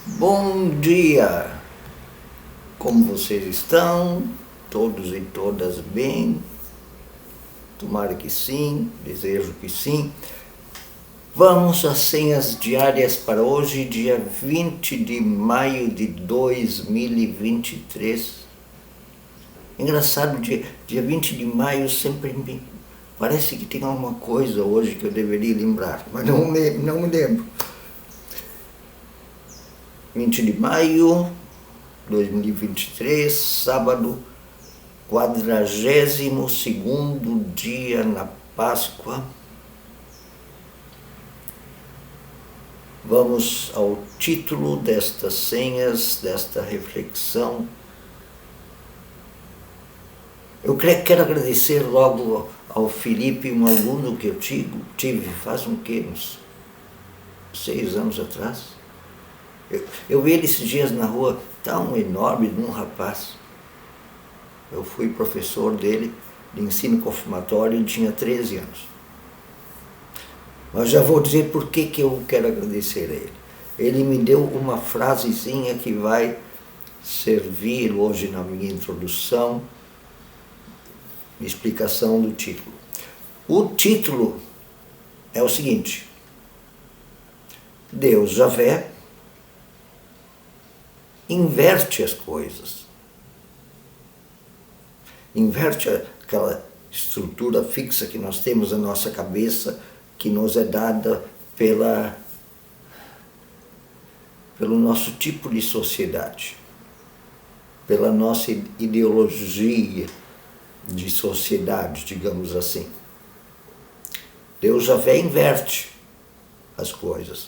Bom dia! Como vocês estão? Todos e todas bem? Tomara que sim, desejo que sim. Vamos às senhas diárias para hoje, dia 20 de maio de 2023. Engraçado, dia 20 de maio sempre me parece que tem alguma coisa hoje que eu deveria lembrar, mas não me lembro. 20 de maio de 2023, sábado, 42º dia na Páscoa. Vamos ao título destas senhas, desta reflexão. Eu quero agradecer logo ao Felipe, um aluno que eu tive faz uns 6 anos atrás. Eu vi ele esses dias na rua, tão enorme, um rapaz. Eu fui professor dele de ensino confirmatório e tinha 13 anos. Mas já vou dizer por que eu quero agradecer a ele. Ele me deu uma frasezinha que vai servir hoje na minha introdução, explicação do título. O título é o seguinte: Deus Javé inverte as coisas. Inverte aquela estrutura fixa que nós temos na nossa cabeça, que nos é dada pelo nosso tipo de sociedade, pela nossa ideologia de sociedade, digamos assim. Deus Javé inverte as coisas,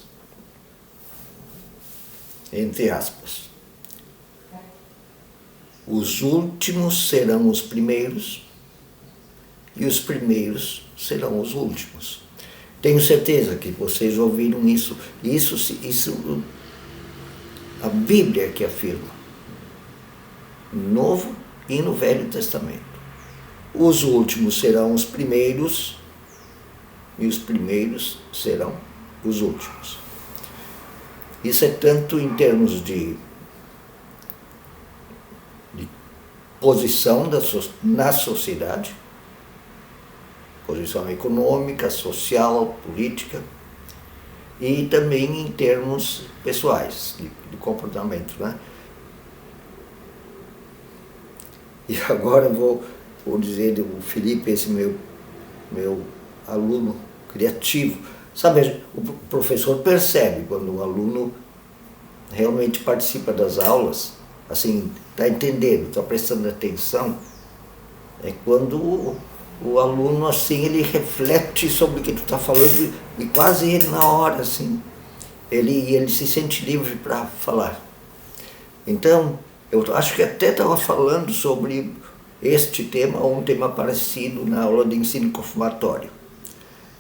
entre aspas. Os últimos serão os primeiros e os primeiros serão os últimos. Tenho certeza que vocês ouviram isso. Isso a Bíblia que afirma, no Novo e no Velho Testamento. Os últimos serão os primeiros e os primeiros serão os últimos. Isso é tanto em termos de posição na sociedade, posição econômica, social, política, e também em termos pessoais, de comportamento, né? E agora vou dizer o Felipe, esse meu aluno criativo. Sabe, o professor percebe quando o aluno realmente participa das aulas, assim, está entendendo, está prestando atenção, é quando o aluno, assim, ele reflete sobre o que tu está falando e quase ele na hora, assim, ele se sente livre para falar. Então, eu acho que até estava falando sobre este tema ou um tema parecido na aula de ensino confirmatório.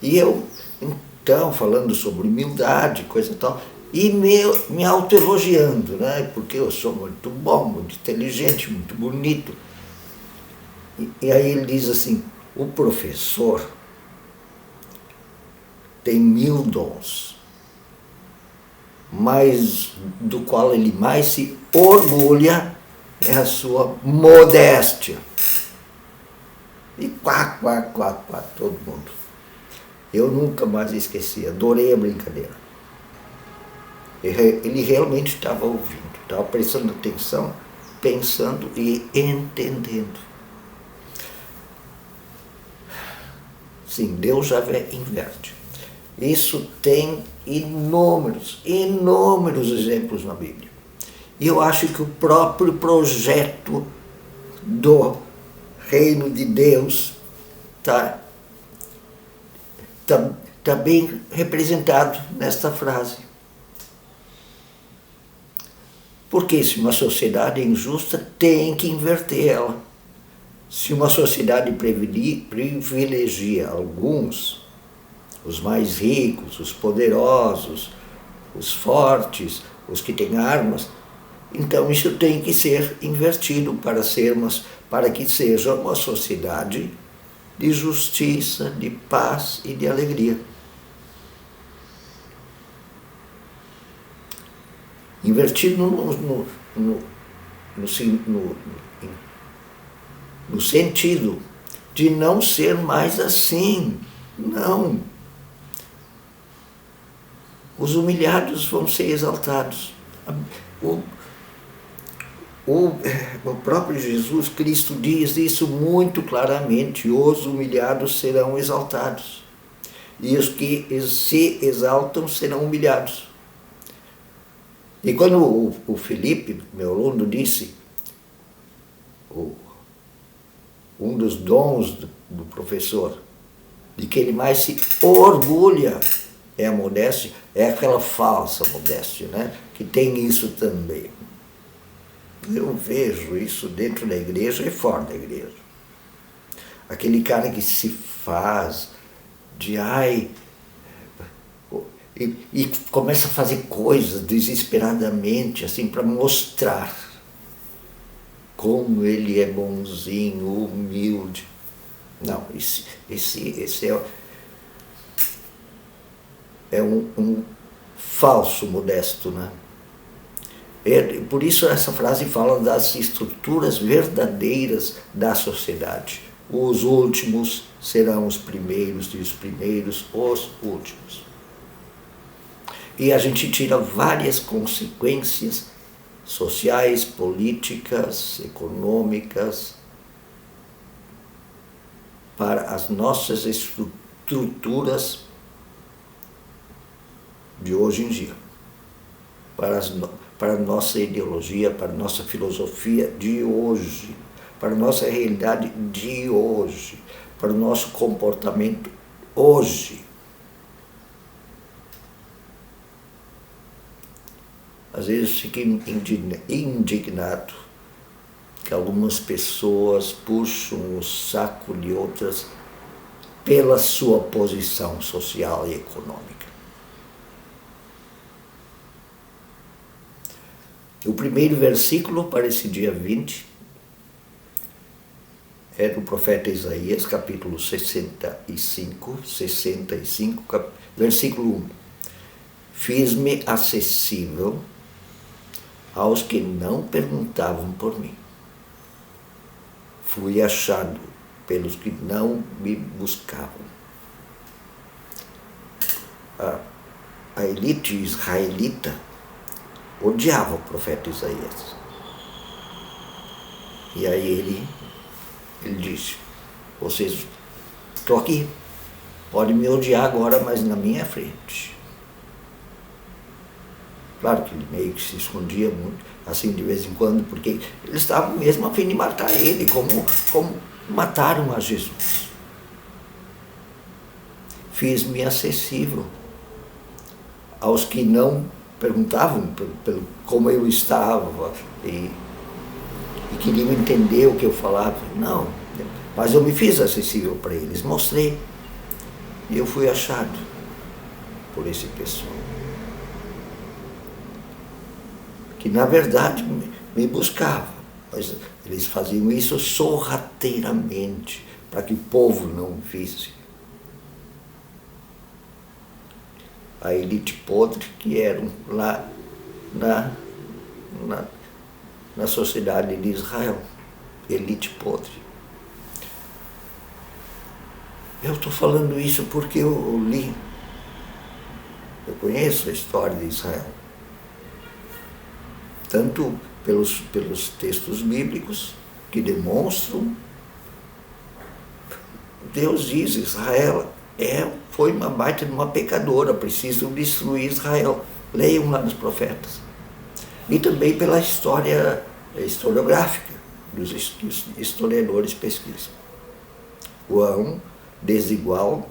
E eu, então, falando sobre humildade, coisa e tal, e me autoelogiando, né? Porque eu sou muito bom, muito inteligente, muito bonito. E aí ele diz assim: o professor tem 1000 dons, mas do qual ele mais se orgulha é a sua modéstia. E quá, todo mundo. Eu nunca mais esqueci, adorei a brincadeira. Ele realmente estava ouvindo, estava prestando atenção, pensando e entendendo. Sim, Deus já inverte. Isso tem inúmeros exemplos na Bíblia. E eu acho que o próprio projeto do reino de Deus está bem representado nesta frase. Porque se uma sociedade é injusta, tem que inverter ela. Se uma sociedade privilegia alguns, os mais ricos, os poderosos, os fortes, os que têm armas, então isso tem que ser invertido para que seja uma sociedade de justiça, de paz e de alegria. invertido no sentido de não ser mais assim. Não. Os humilhados vão ser exaltados. O próprio Jesus Cristo diz isso muito claramente: os humilhados serão exaltados, e os que se exaltam serão humilhados. E quando o Felipe, meu aluno, disse, um dos dons do professor, de que ele mais se orgulha é a modéstia, é aquela falsa modéstia, né? Que tem isso também. Eu vejo isso dentro da igreja e fora da igreja. Aquele cara que se faz de e começa a fazer coisas desesperadamente, assim, para mostrar como ele é bonzinho, humilde. Não, esse é um falso modesto, né? Por isso essa frase fala das estruturas verdadeiras da sociedade. Os últimos serão os primeiros e os primeiros os últimos. E a gente tira várias consequências sociais, políticas, econômicas para as nossas estruturas de hoje em dia, para a nossa ideologia, para a nossa filosofia de hoje, para a nossa realidade de hoje, para o nosso comportamento hoje. Às vezes fico indignado que algumas pessoas puxam o saco de outras pela sua posição social e econômica. O primeiro versículo para esse dia 20 é do profeta Isaías, capítulo 65, versículo 1. Fiz-me acessível aos que não perguntavam por mim. Fui achado pelos que não me buscavam. A elite israelita odiava o profeta Isaías. E aí ele disse: vocês, estou aqui, pode me odiar agora, mas na minha frente. Claro que ele meio que se escondia muito, assim, de vez em quando, porque eles estavam mesmo a fim de matar ele, como mataram a Jesus. Fiz-me acessível aos que não perguntavam como eu estava e queriam entender o que eu falava. Não, mas eu me fiz acessível para eles, mostrei. E eu fui achado por esse pessoal, que na verdade me buscava, mas eles faziam isso sorrateiramente, para que o povo não visse. A elite podre que eram lá na sociedade de Israel, elite podre. Eu estou falando isso porque eu conheço a história de Israel, tanto pelos textos bíblicos que demonstram. Deus diz: Israel foi uma baita de uma pecadora, precisam destruir Israel. Leiam lá nos profetas. E também pela história historiográfica, dos historiadores pesquisam. Quão desigual,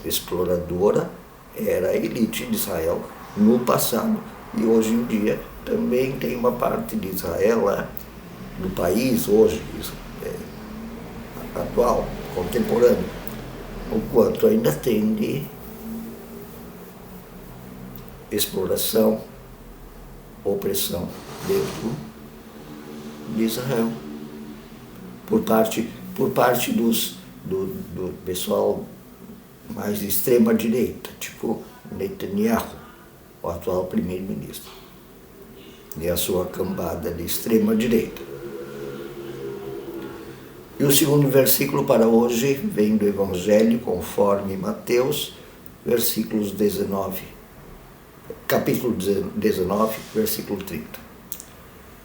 exploradora era a elite de Israel no passado, e hoje em dia também tem uma parte de Israel lá, do país hoje, atual, contemporâneo, o quanto ainda tem de exploração, opressão dentro de Israel, por parte do pessoal mais de extrema direita, tipo Netanyahu, o atual primeiro-ministro, e a sua cambada de extrema-direita. E o segundo versículo para hoje vem do Evangelho conforme Mateus, capítulo 19, versículo 30.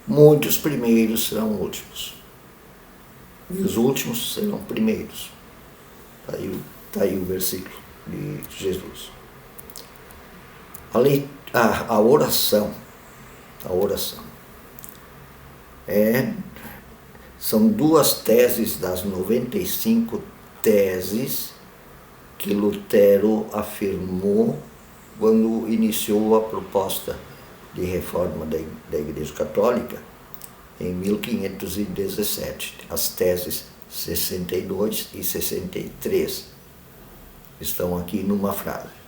Muitos primeiros serão últimos, e os últimos serão primeiros. Está aí o versículo de Jesus. A oração são duas teses das 95 teses que Lutero afirmou quando iniciou a proposta de reforma da Igreja Católica em 1517, as teses 62 e 63 estão aqui numa frase.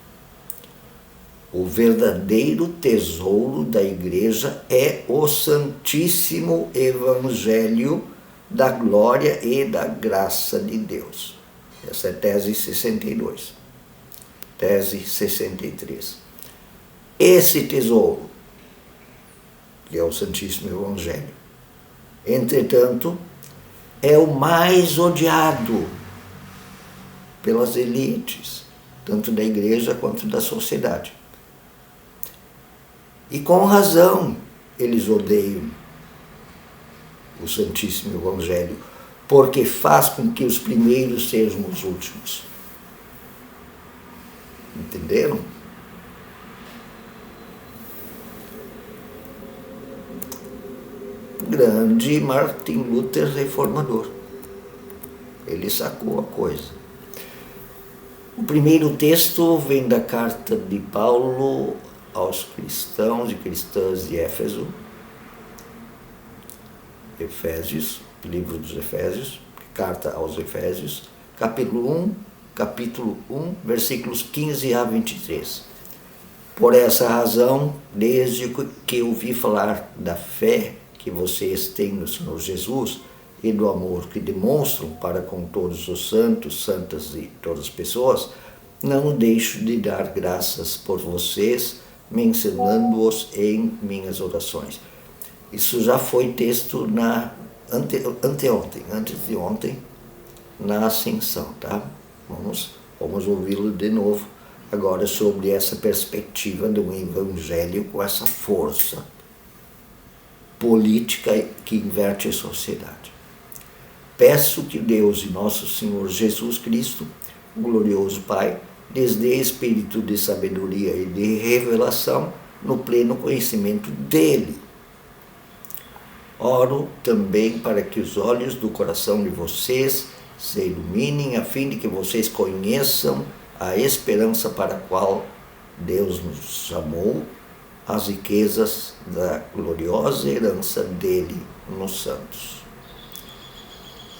O verdadeiro tesouro da Igreja é o Santíssimo Evangelho da glória e da graça de Deus. Essa é a tese 62. Tese 63. Esse tesouro, que é o Santíssimo Evangelho, entretanto, é o mais odiado pelas elites, tanto da Igreja quanto da sociedade. E com razão eles odeiam o Santíssimo Evangelho, porque faz com que os primeiros sejam os últimos. Entenderam? Grande Martin Luther reformador. Ele sacou a coisa. O primeiro texto vem da carta de Paulo aos cristãos e cristãs de Éfeso, livro dos Efésios, carta aos Efésios, capítulo 1, versículos 15 a 23. Por essa razão, desde que ouvi falar da fé que vocês têm no Senhor Jesus e do amor que demonstram para com todos os santos, santas e todas as pessoas, não deixo de dar graças por vocês, mencionando-os em minhas orações. Isso já foi texto antes de ontem, na Ascensão, tá? Vamos ouvi-lo de novo, agora sobre essa perspectiva do Evangelho com essa força política que inverte a sociedade. Peço que Deus e nosso Senhor Jesus Cristo, o glorioso Pai, lhes dê espírito de sabedoria e de revelação no pleno conhecimento dele. Oro também para que os olhos do coração de vocês se iluminem, a fim de que vocês conheçam a esperança para a qual Deus nos chamou, as riquezas da gloriosa herança dele nos santos,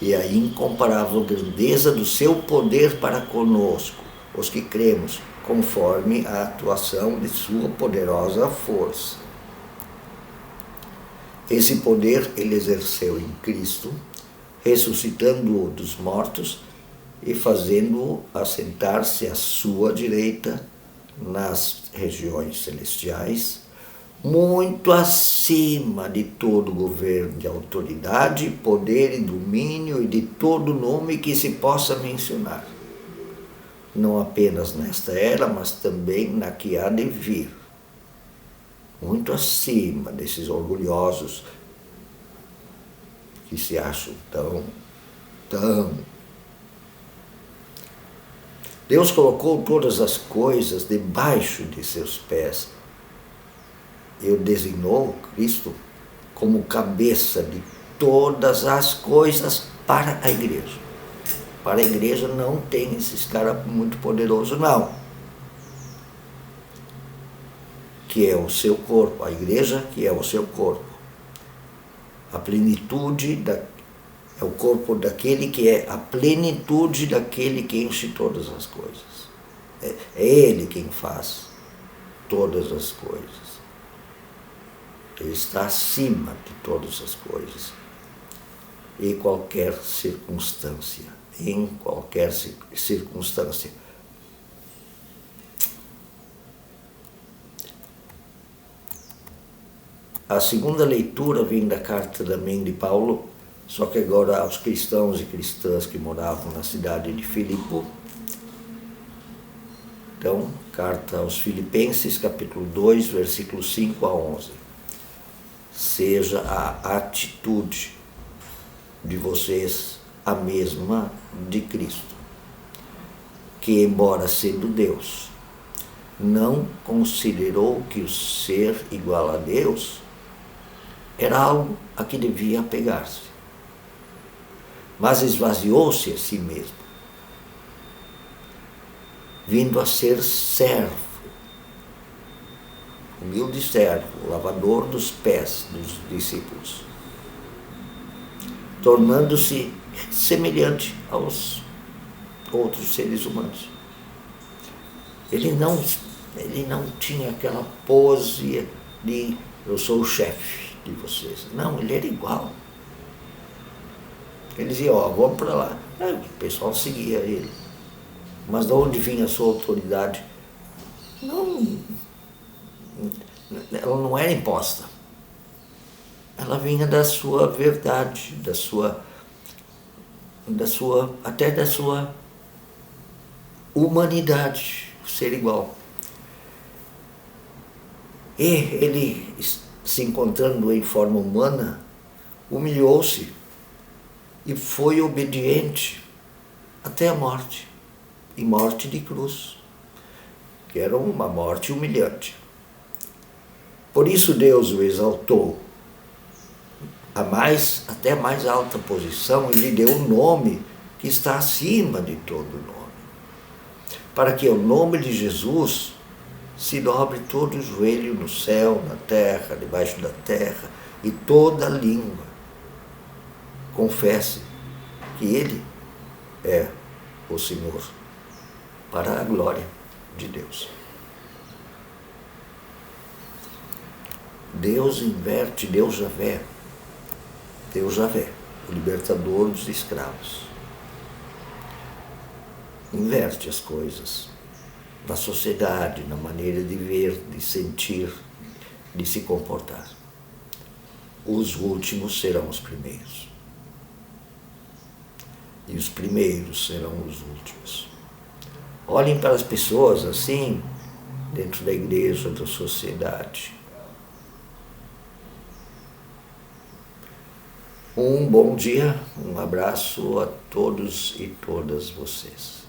e a incomparável grandeza do seu poder para conosco, os que cremos, conforme a atuação de sua poderosa força. Esse poder ele exerceu em Cristo, ressuscitando-o dos mortos e fazendo-o assentar-se à sua direita nas regiões celestiais, muito acima de todo governo, de autoridade, poder e domínio e de todo nome que se possa mencionar, não apenas nesta era, mas também na que há de vir. Muito acima desses orgulhosos que se acham tão. Deus colocou todas as coisas debaixo de seus pés e o designou, Cristo, como cabeça de todas as coisas para a igreja. Para a igreja não tem esses caras muito poderosos, não. Que é o seu corpo, a igreja que é o seu corpo. A plenitude é o corpo daquele que é a plenitude daquele que enche todas as coisas. É ele quem faz todas as coisas. Ele está acima de todas as coisas. Em qualquer circunstância. Em qualquer circunstância. A segunda leitura vem da carta também de Paulo, só que agora aos cristãos e cristãs que moravam na cidade de Filipe. Então, carta aos Filipenses, capítulo 2, versículos 5 a 11. Seja a atitude de vocês a mesma de Cristo, que, embora sendo Deus, não considerou que o ser igual a Deus era algo a que devia apegar-se, mas esvaziou-se a si mesmo, vindo a ser servo, humilde servo, lavador dos pés dos discípulos, tornando-se semelhante aos outros seres humanos. Ele não tinha aquela pose de eu sou o chefe de vocês. Não, ele era igual. Ele dizia, vamos para lá. O pessoal seguia ele. Mas de onde vinha a sua autoridade? Ela não era imposta. Ela vinha da sua verdade, até da sua humanidade, ser igual. E ele, se encontrando em forma humana, humilhou-se e foi obediente até a morte, e morte de cruz, que era uma morte humilhante. Por isso Deus o exaltou até a mais alta posição e lhe deu um nome que está acima de todo nome, para que ao nome de Jesus se dobre todo o joelho no céu, na terra, debaixo da terra, e toda língua confesse que Ele é o Senhor, para a glória de Deus. Deus inverte, Deus Javé, o libertador dos escravos, inverte as coisas na sociedade, na maneira de ver, de sentir, de se comportar. Os últimos serão os primeiros. E os primeiros serão os últimos. Olhem para as pessoas assim, dentro da igreja, da sociedade. Um bom dia, um abraço a todos e todas vocês.